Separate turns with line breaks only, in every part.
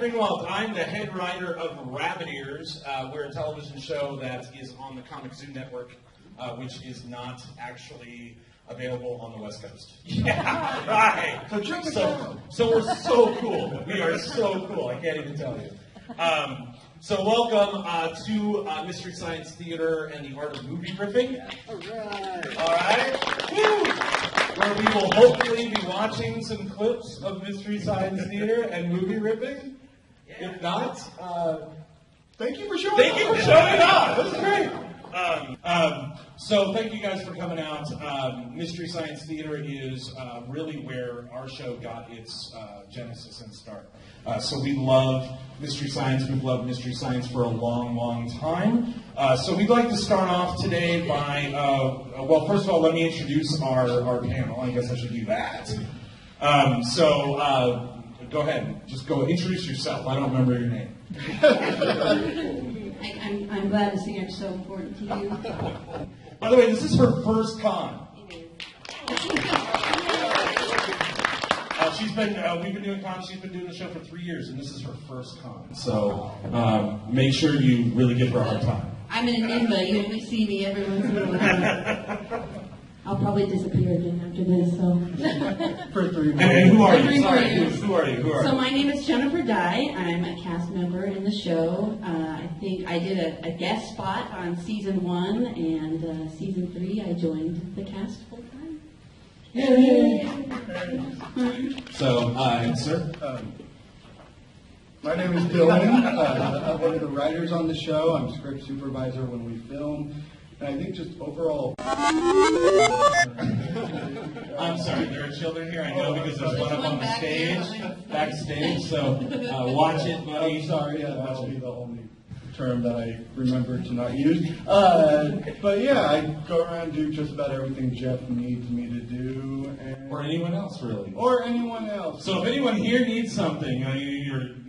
Greenwald. I'm the head writer of Rabbit Ears. We're a television show that is on the Comic Zoo Network, which is not actually available on the West Coast. Yeah, right. So we're so cool. We are so cool. I can't even tell you. So welcome to Mystery Science Theater and the Art of Movie Riffing. All right. Woo! Where we will hopefully be watching some clips of Mystery Science Theater and movie riffing. If not,
thank you for showing up.
Thank you for showing up. That's great. So thank you guys for coming out. Mystery Science Theater is really where our show got its genesis and start. So we love Mystery Science. We've loved Mystery Science for a long, long time. So we'd like to start off today by, well, first of all, let me introduce our panel. I guess I should do that. Go ahead. Just go introduce yourself. I don't remember your name.
I'm glad to see I'm so important to you.
By the way, this is her first con.
It
We've been doing cons. She's been doing the show for 3 years, and this is her first con. So make sure you really give her a hard time.
I'm in a nimba. You only see me every once in a while. I'll probably disappear again after this. So.
For 3 more.
And who are you?
Sorry,
who are you?
So my name is Jennifer Dye. I'm a cast member in the show. I think I did a guest spot on season 1, and season 3 I joined the cast full time.
Yay! So, sir?
My name is Dylan. I'm one of the writers on the show. I'm script supervisor when we film. And I think just overall...
I'm sorry, there are children here. I know because there's one up on the stage, backstage. So watch it, buddy.
I'm sorry, that'll be the only term that I remember to not use. But yeah, I go around and do just about everything Jeff needs me to do.
Or anyone else, really.
Or anyone else.
So if anyone here needs something,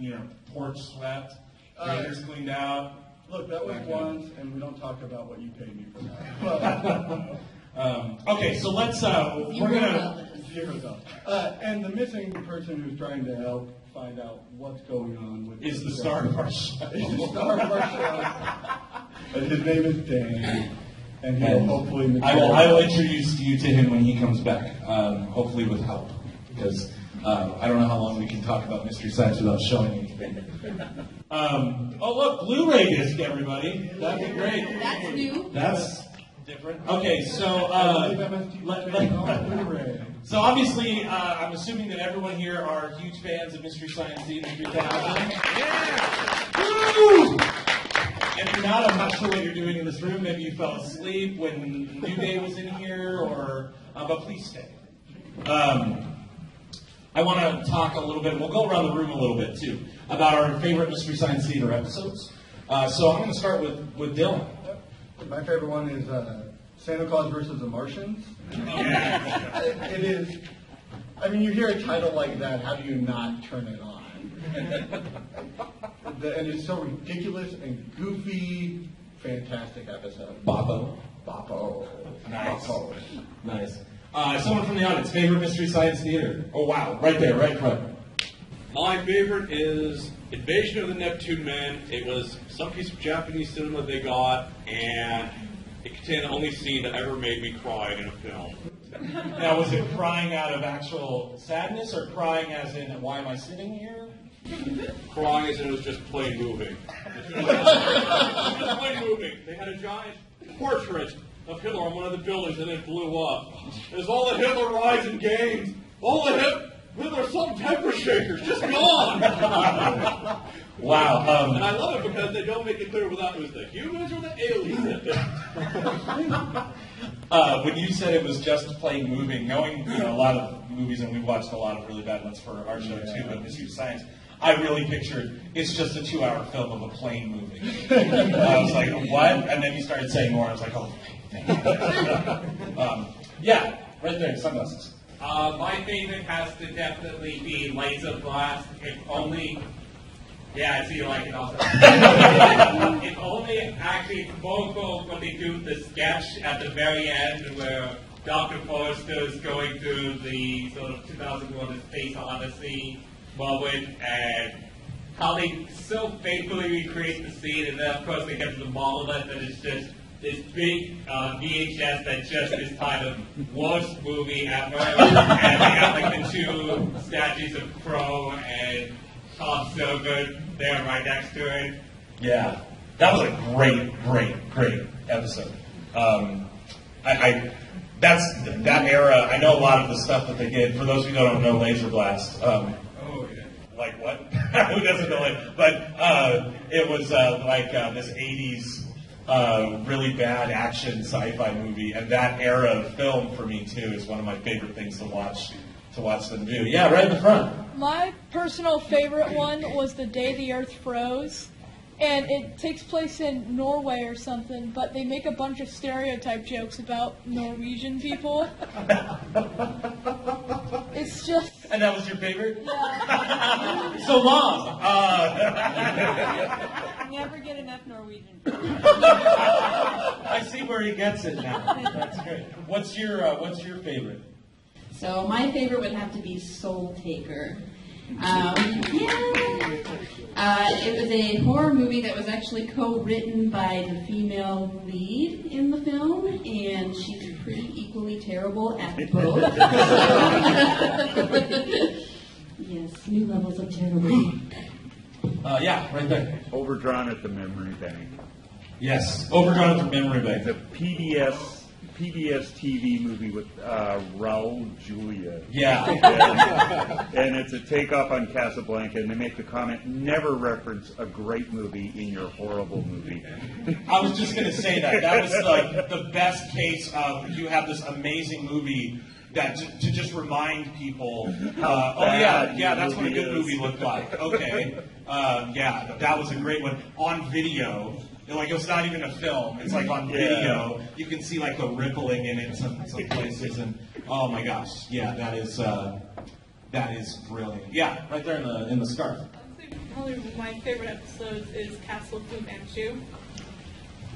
your porch swept, drainers cleaned out.
Look, that was once, and we don't talk about what you paid me for that.
Okay, so let's, we're going to...
And the missing person who's trying to help find out what's going on with
is the star of our show.
Is the star of our show. And his name is Dan. And he'll hopefully...
I will introduce you to him when he comes back, hopefully with help. Because I don't know how long we can talk about Mystery Science without showing anything. Oh, look, Blu-ray disc, everybody. That'd be great.
That's new.
That's different. Okay, so so obviously, I'm assuming that everyone here are huge fans of Mystery Science Theater 3000. Yeah! Woo! If you're not, I'm not sure what you're doing in this room. Maybe you fell asleep when New Day was in here, but please stay. I want to talk a little bit, we'll go around the room a little bit too, about our favorite Mystery Science Theater episodes. So I'm going to start with Dylan.
My favorite one is Santa Claus versus the Martians. It is, I mean, you hear a title like that, how do you not turn it on? And it's so ridiculous and goofy, fantastic episode.
Boppo. Nice. Boppo. Nice. Someone from the audience, favorite Mystery Science Theater? Oh, wow, right there, right in front.
My favorite is Invasion of the Neptune Men. It was some piece of Japanese cinema they got, and it contained the only scene that ever made me cry in a film.
Now, was it crying out of actual sadness, or crying as in, why am I sitting here?
Crying as in it was just plain moving. It was just plain moving. They had a giant portrait of Hitler on one of the buildings, and it blew up. It was all the Hitler rise and gains. All the Hitler salt pepper shakers, just gone.
Wow.
And I love it because they don't make it clear whether it was the humans or the aliens.
When you said it was just plain moving, knowing a lot of movies, and we watched a lot of really bad ones for our show too, but Mystery Science, I really pictured it's just a 2-hour film of a plane moving. I was like, what? And then you started saying more. I was like, oh, thank you. Yeah, right there, sunglasses.
My favorite has to definitely be Laser Blast. If only, yeah, I see you like it also. If only actually Bogo when they do the sketch at the very end where Dr. Forrester is going through the sort of 2001: A Space Odyssey moment, and how they so faithfully recreate the scene, and then of course they get to the monolith, and it's just this big VHS that just is titled worst movie ever, and they have like the two statues of Crow and Tom Silver there right next to it.
Yeah, that was a great episode. That's that era. I know a lot of the stuff that they did. For those who don't know Laser Blast, like what? Who doesn't know it? But it was like this '80s really bad action sci-fi movie, and that era of film for me too is one of my favorite things to watch them do. Yeah, right in the front.
My personal favorite one was The Day the Earth Froze. And it takes place in Norway or something, but they make a bunch of stereotype jokes about Norwegian people. It's just...
And that was your favorite?
Yeah.
So long.
Never get enough Norwegian.
I see where he gets it now. That's great. What's your favorite?
So my favorite would have to be Soul Taker. It was a horror movie that was actually co-written by the female lead in the film, and she's pretty equally terrible at both. Yes, new levels of terrible.
Yeah, right there.
Overdrawn at the memory bank.
Yes, Overdrawn at the Memory Bank.
The PBS TV movie with Raul Julia.
Yeah.
And it's a takeoff on Casablanca, and they make the comment, never reference a great movie in your horrible movie.
I was just going to say that. That was like the best case of you have this amazing movie that to just remind people, that's what a good movie looked like. Okay. Yeah, that was a great one. On video, like it's not even a film, it's like on video, you can see like the rippling in it some places, and oh my gosh, yeah, that is brilliant. Yeah, right there in the scarf.
Probably one of my favorite episodes is Castle of Fu Manchu.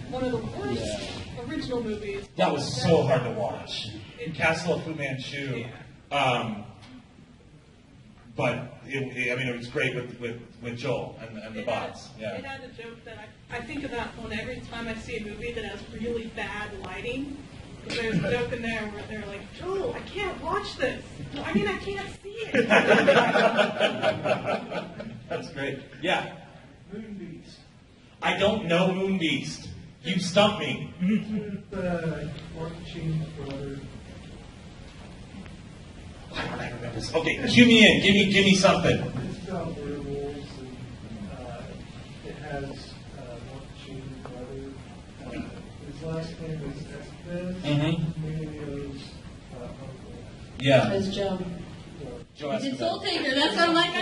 One of the worst original movies.
That was so hard to watch. Castle of Fu Manchu. But it was great with Joel and the bots. Yeah.
It had a joke that I think about when every time I see a movie that has really bad lighting. There's a joke in there where they're like, Joel, I can't watch this. I mean, I can't see it.
That's great. Yeah. Moon Beast. I don't know Moon Beast. You stumped me. Why don't I remember this? Okay, cue me in. Give me something.
It's about werewolves, and it has Mark brother. His last name is Estes. Emilio's uncle.
Yeah.
That's Joe.
Joe
You did
Escobar.
Soul Taker. That's what I'm like.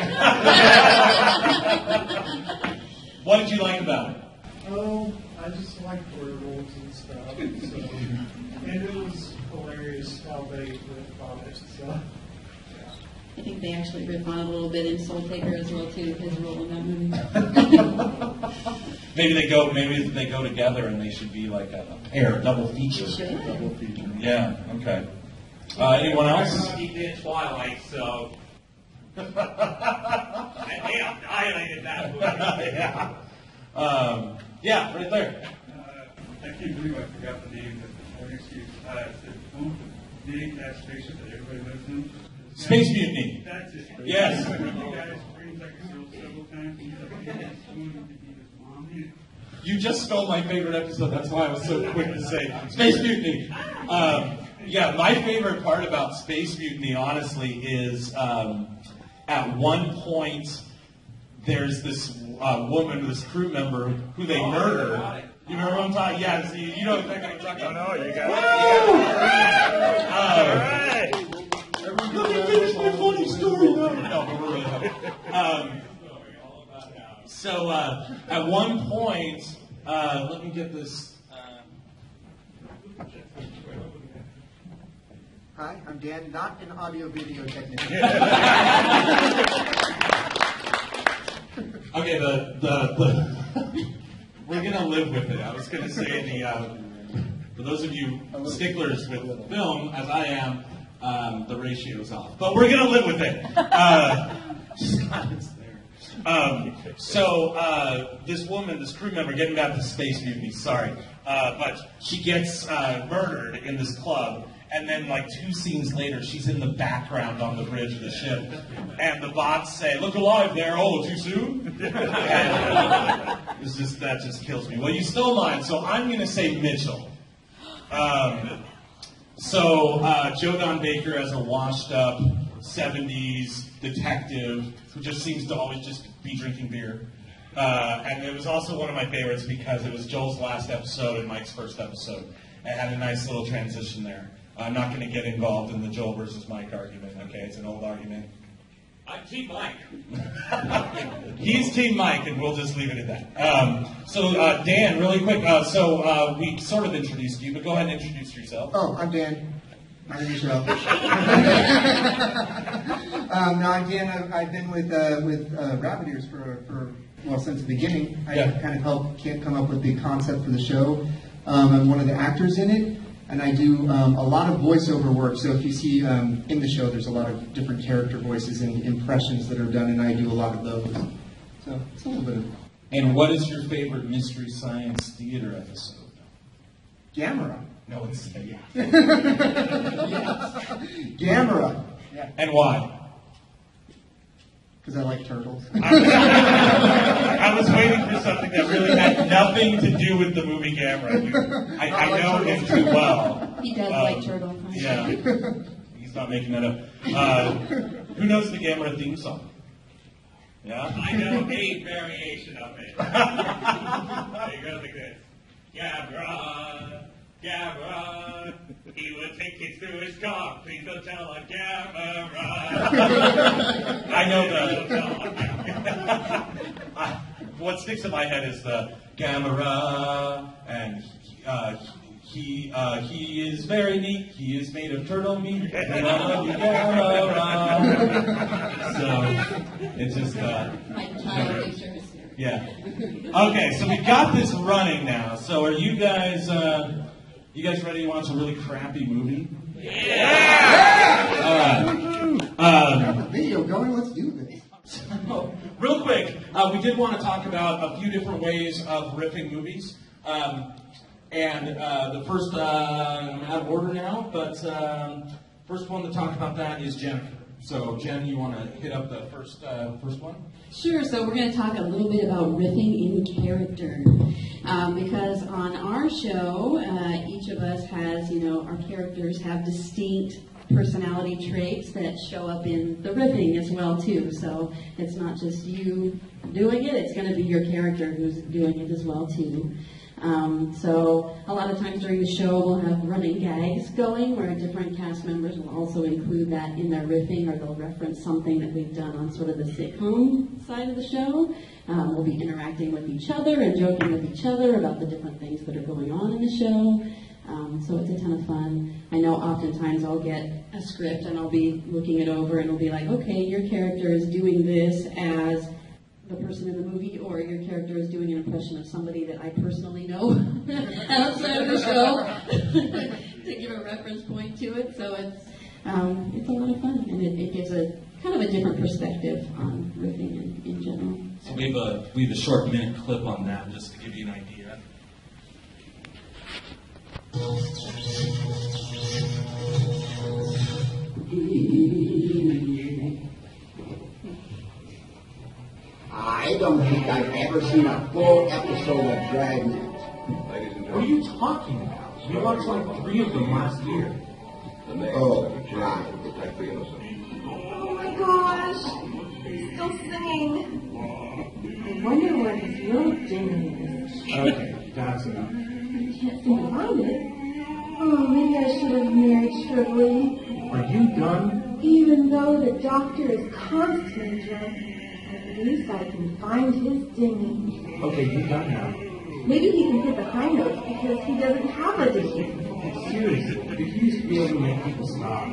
What did you like about it?
Oh, I just like werewolves and stuff. So, and it was hilarious how they ripped on it. So.
I think they actually riff on it a little bit in Soul Taker as well too. His role in that movie.
Maybe they go together and they should be like a pair, double feature.
Double
feature.
Yeah. Okay. Anyone else?
He did Twilight, so I annihilated that movie.
Yeah, right there.
I can't believe I forgot the name, but excuse. It's the big ass spaceship that everybody lives in.
Space Mutiny.
That's it.
Yes.
The guy screams like a girl several times. He's like, "Yeah, someone to be his mom."
You just stole my favorite episode. That's why I was so quick to say Space Mutiny. Yeah, my favorite part about Space Mutiny, honestly, is at one point there's this woman, this crew member who they murder. You remember what I'm talking? Yeah, see, you know exactly what I'm talking about.
No, you got it.
Let me finish my funny story though. No, but we're really happy. So at one point, let me get this.
Hi, I'm Dan, not an audio-video technician.
Okay, we're gonna live with it. I was gonna say for those of you sticklers with film, as I am, the ratio's off, but we're gonna live with it. Just glad it's there. This woman, this crew member, getting back to Space Mutiny, sorry, but she gets murdered in this club, and then like 2 scenes later, she's in the background on the bridge of the ship, and the bots say, "Look alive there! Oh, too soon?" And that just kills me. Well, you stole mine, so I'm going to say Mitchell. Joe Don Baker as a washed-up 70s detective who just seems to always just be drinking beer. And it was also one of my favorites because it was Joel's last episode and Mike's first episode. It had a nice little transition there. I'm not going to get involved in the Joel versus Mike argument, okay? It's an old argument.
I'm Team Mike.
He's Team Mike, and we'll just leave it at that. Dan, really quick. We sort of introduced you, but go ahead and introduce yourself.
Oh, I'm Dan. My name is Joe. No, I'm Dan. I've been with Rabbit Ears for since the beginning. I kind of helped come up with the concept for the show. I'm one of the actors in it. And I do a lot of voiceover work. So if you see in the show, there's a lot of different character voices and impressions that are done, and I do a lot of those. So it's a little bit of...
And what is your favorite Mystery Science Theater episode?
Gamera.
No, it's... Yeah.
Yes. Gamera.
Yeah. And why?
Because I like turtles.
I was waiting for something that really had nothing to do with the movie Gamera. I know him too well.
He does like turtles.
Yeah. He's not making that up. Who knows the Gamera theme song? Yeah?
I know a variation of it. It goes like this. Gamera, Gamera, he would take kids through his car. Please don't tell on Gamera.
I know what sticks in my head is the Gamera, and he is very neat. He is made of turtle meat. Gamera. So it's just
My child picture is here.
yeah. Okay, so we got this running now. So are you guys ready to watch a really crappy movie?
Yeah!
All right.
Video going. Let's do this.
So, real quick, we did want to talk about a few different ways of riffing movies. The first, I'm out of order now, but first one to talk about that is Jennifer. So, Jen, you want to hit up the first one?
Sure, so we're going to talk a little bit about riffing in character. Because on our show, each of us has, our characters have distinct personality traits that show up in the riffing as well, too. So it's not just you doing it, it's going to be your character who's doing it as well, too. So a lot of times during the show, we'll have running gags going where different cast members will also include that in their riffing, or they'll reference something that we've done on sort of the sitcom side of the show. We'll be interacting with each other and joking with each other about the different things that are going on in the show. So it's a ton of fun. I know oftentimes I'll get a script and I'll be looking it over and it'll be like, okay, your character is doing this as the person in the movie, or your character is doing an impression of somebody that I personally know outside of the show to give a reference point to it. So it's a lot of fun, and it gives a kind of a different perspective on riffing in general.
So we have a short minute clip on that just to give you an idea.
I don't think I've ever seen a full episode of Dragnet. What are you talking about? We watched like 3 of them last year. Oh, right.
Oh my gosh! He's still singing. I wonder what his real Jimmy is.
Okay, that's enough.
I can't think around it. Oh, maybe I should have married Shrigley.
Are you done?
Even though the doctor is constantly drunk, at least I can find his dinghy.
Okay, you're done now.
Maybe he can hit the high notes because he doesn't have a dinghy.
Seriously, if you used to be able to make people stop.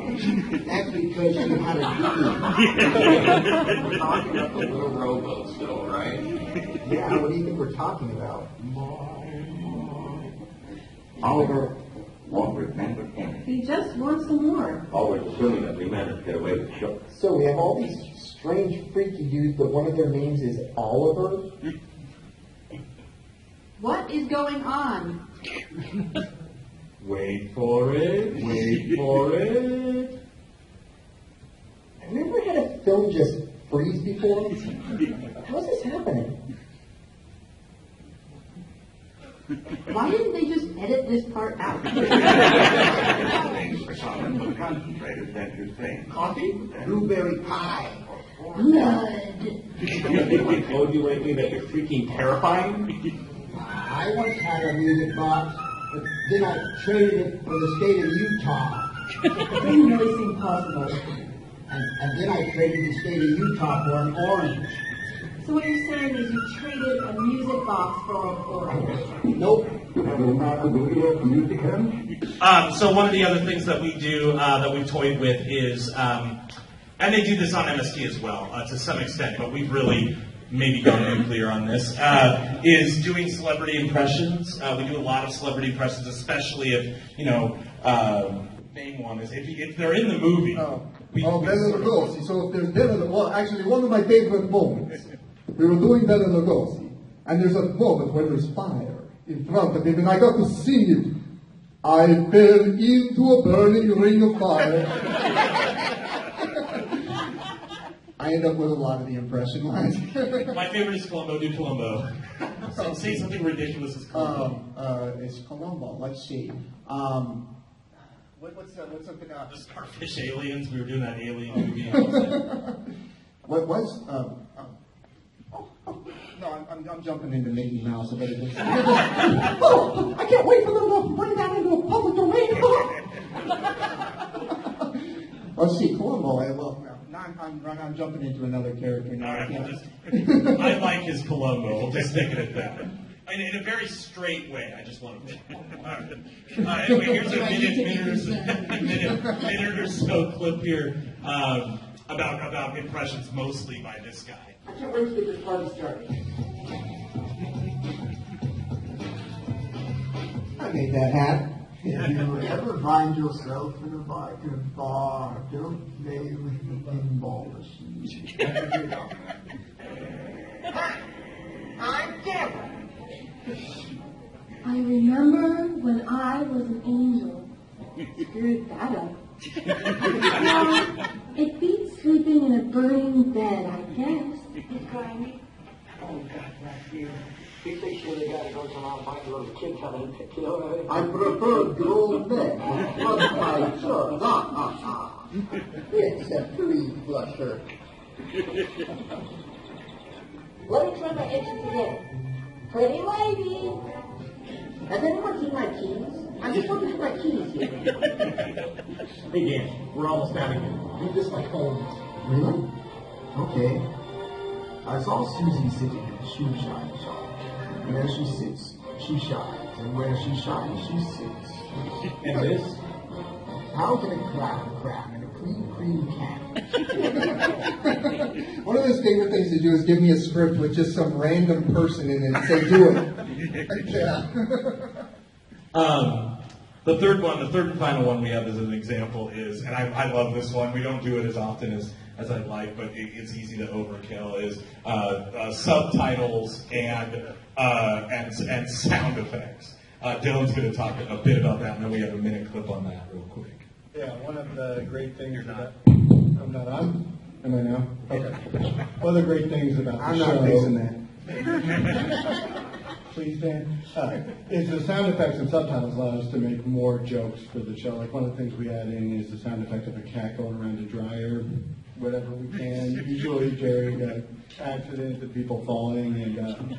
That's because you had a dinghy.
We're talking about the little rowboat still, right?
Yeah, what do you think we're talking about? Oliver, Won't remember anything.
He just wants some more.
Always assuming that we managed to get away with the show.
So we have all these strange, freaky dudes, but one of their names is Oliver?
What is going on?
Wait for it, wait for it. Have you ever had a film just freeze before? How's this happening?
Why didn't they just edit this part out?
Things for common but concentrated adventures thing.
Coffee?
Blueberry pie.
Blood.
I told you lately that you're freaking terrifying?
I once had a music box, but then I traded it for the state of Utah.
Doesn't really seem possible.
And then I traded the state of Utah for an orange.
So what you're saying is you traded a music box for an orange.
Nope.
So one of the other things that we do, that we've toyed with is, and they do this on MST as well, to some extent, but we've really maybe gone nuclear on this, is doing celebrity impressions. We do a lot of celebrity impressions, especially if, name one is, if they're in the movie.
Bela Lugosi. So if there's actually one of my favorite moments. We were doing Bela Lugosi, and there's a moment where there's fire in front of him, and I got to sing it. I fell into a burning ring of fire. I end up with a lot of the impression lines.
My favorite is Columbo. Do Columbo. Say something ridiculous as Columbo.
It's Columbo. Let's see. What's something else?
The Starfish Aliens. We were doing that alien movie.
What was? No, I'm jumping into Mickey Mouse. I better just. Oh, I can't wait for them to bring that into a public domain. Let's see, Columbo. Now I'm jumping into another character now.
I like his Columbo. We'll just stick it at that. And in a very straight way. I just want to. Anyway, here's a minute or so clip here about impressions, mostly by this guy.
I can't wait to get this party started.
I made that hat. If you ever find yourself in a Viking bar, don't play with the pinball machine.
I'm Deborah. I remember when I was an angel. Screwed that up. Well, it beats sleeping in a burning bed, I guess. It's grimy.
Oh, God, bless you. Be sure they gotta go to my mind, little kid coming to kill her.
I prefer grown men from my church. It's a free flusher.
Let me try my exit again. Pretty lady. Has anyone seen my keys? I'm just looking for my keys here.
Hey, Dan, we're almost out of here. Do this like Holmes.
Really? Okay. I saw Susie sitting in the shoe shine shop. Where she sits, she shines, and where she shines, she sits.
And this?
How can a crab in a cream can?
One of his favorite things to do is give me a script with just some random person in it and say, do it. Yeah.
The third and final one we have as an example is, and I love this one, we don't do it as often as I'd like, but it's easy to overkill, is subtitles and sound effects. Dylan's going to talk a bit about that, and then we have a minute clip on that real quick.
Yeah, one of the great things about... I'm not on? Am I now? Okay. One of the great things about the show...
I'm not fixing that.
Please, Dan. Is the sound effects and subtitles allow us to make more jokes for the show. Like one of the things we add in is the sound effect of a cat going around a dryer, whatever we can. Usually during accidents and people falling. And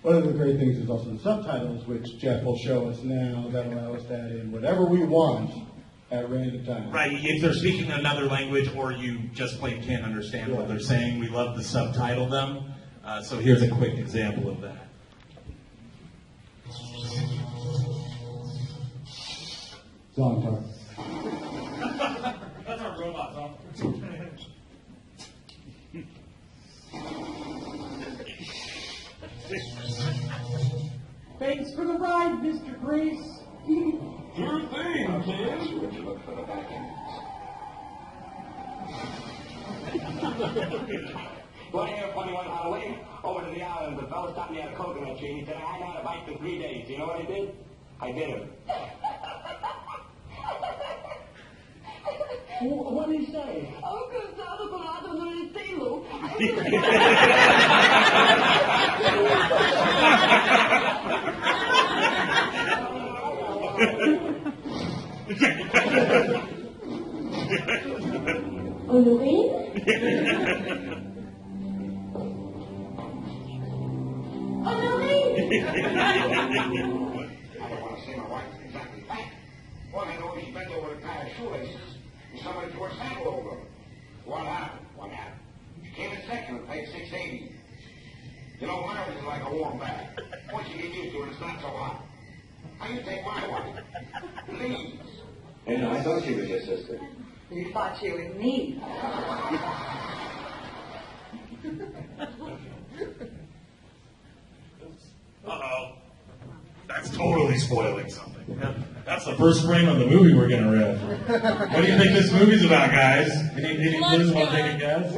one of the great things is also the subtitles, which Jeff will show us now, that allow us to add in whatever we want at random times.
Right, if they're speaking another language or you just plain can't understand what they're saying, we love to subtitle them. So here's a quick example of that.
Song time.
That's our robot song.
Thanks for the ride, Mr. Grace.
Sure thing, Tim. Would you look for the back ends? Want to hear a funny one, Halloween? Over to the island, the fellow stopped me at a coconut tree and he said I hadn't had a bite for 3 days. You know what I did? I did him. What did he say?
Oh, cansado, colado, no le tengo. Honorine?
I don't want to say my wife is exactly fat. All I know is she bent over a pair of shoelaces and somebody threw a sample over them. What happened? What happened? She came in second and paid $6.80. You know, marriage is like a warm bath. Once you get used to it, it's not so hot. How you take my wife? Please.
And I thought she was your sister.
You thought she was me.
Uh-oh. That's totally spoiling something. That's the first frame of the movie we're going to riff. What do you think this movie's about, guys? Any clues? Want to take a guess?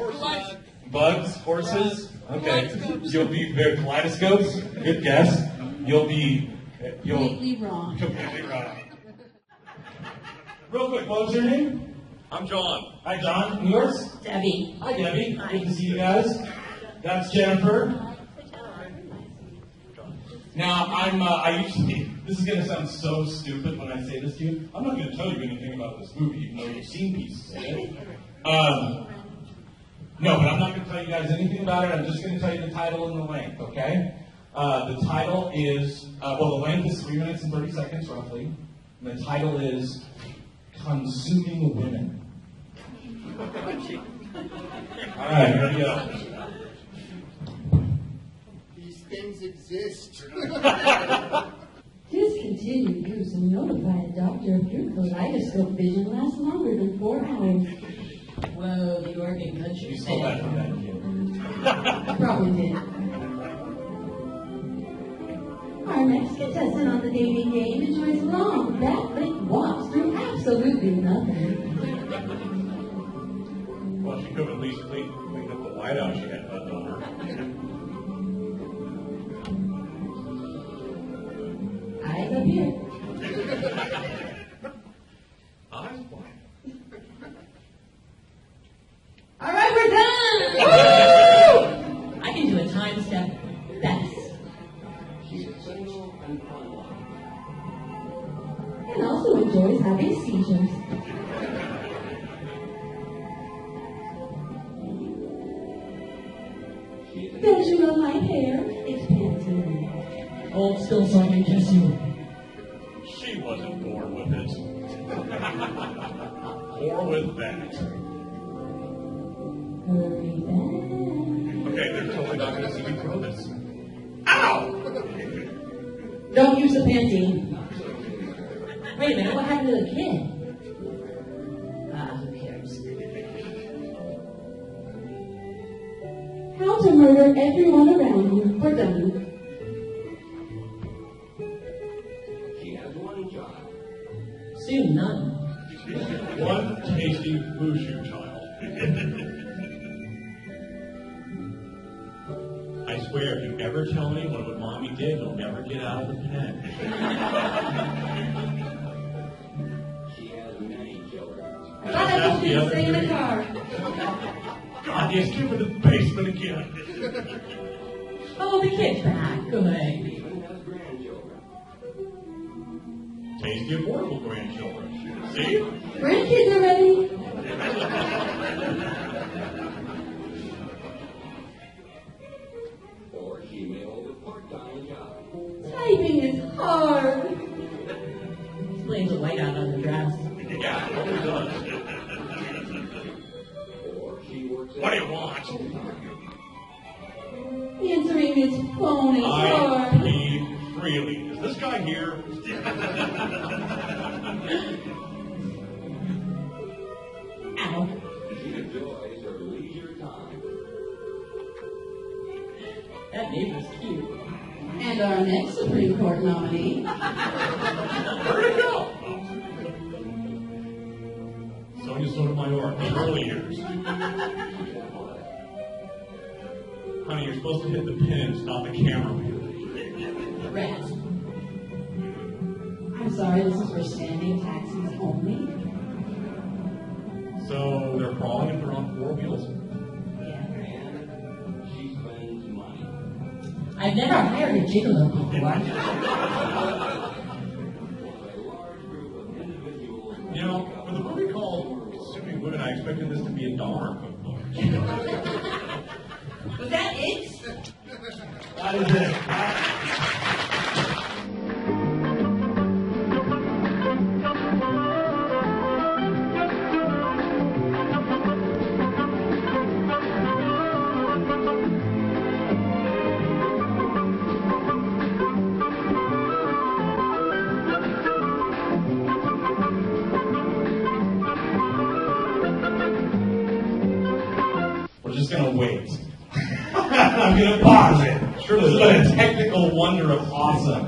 Bugs? Horses? Okay. You'll be very kaleidoscopes. Good guess.
Completely wrong.
Completely wrong. Real quick, what's your name?
I'm John.
Hi, John. And yours?
Debbie.
Hi, Debbie. Good to see you guys. That's Jennifer. Now, this is going to sound so stupid when I say this to you. I'm not going to tell you anything about this movie, even though you've seen pieces of it. No, but I'm not going to tell you guys anything about it. I'm just going to tell you the title and the length, okay? The title is, the length is 3 minutes and 30 seconds, roughly. And the title is Consuming Women. All right, here we go.
Things exist.
Discontinue use and notify a doctor if your kaleidoscope vision lasts longer than 4 hours. Whoa, the Oregon country.
You stole that from that kid.
Probably did. Our next contestant on the dating game enjoys long, backlit walks through absolutely nothing.
Well, she could have at least cleaned up the whiteout she had left over.
Eyes up here.
Eyes wide.
All right, we're done! I can do a time step best.
She's single and fun.
And also enjoys having seizures. Don't you love my hair? It's Pantene. Hold still so I can kiss you.
She wasn't born with it. Or with that.
Hurry back.
Okay, they're totally not going to see me throw this. Ow!
Don't use the Pantene. Wait a minute, what happened to the kid? Who cares? How to murder everyone around you. We're done.
She has one job.
Soon none.
One tasty Mushu child. I swear, if you ever tell anyone what Mommy did, you'll never get out of the pen.
She has many children.
I thought I told you to stay in the car.
God, yes, give her the basement again.
Oh, the kid's back. Good.
Even has grandchildren.
Tasty, affordable grandchildren. See?
Grandkids are ready.
Or she may hold a part-time job.
Typing is hard. Explains the whiteout on the dress.
Yeah, it always does.
Or she works
What do you want?
Answering his phone is
I
hard.
plead freely. Is this guy here?
Ow.
She enjoys her leisure time.
That neighbor's cute. And our next Supreme Court nominee.
Where'd it go? Honey, you're supposed to hit the pins, not the camera.
Rats. I'm sorry, this is for standing taxis only?
So they're crawling if they're on four wheels?
She's spending some money.
I've never hired a gigolo before.
You know, with a movie called Consuming Women, I expected this to be a dollar cookbook.
Was that it?
That is it.
We're just going to wait. I'm going to pause it. Sure, this is a technical wonder of awesome.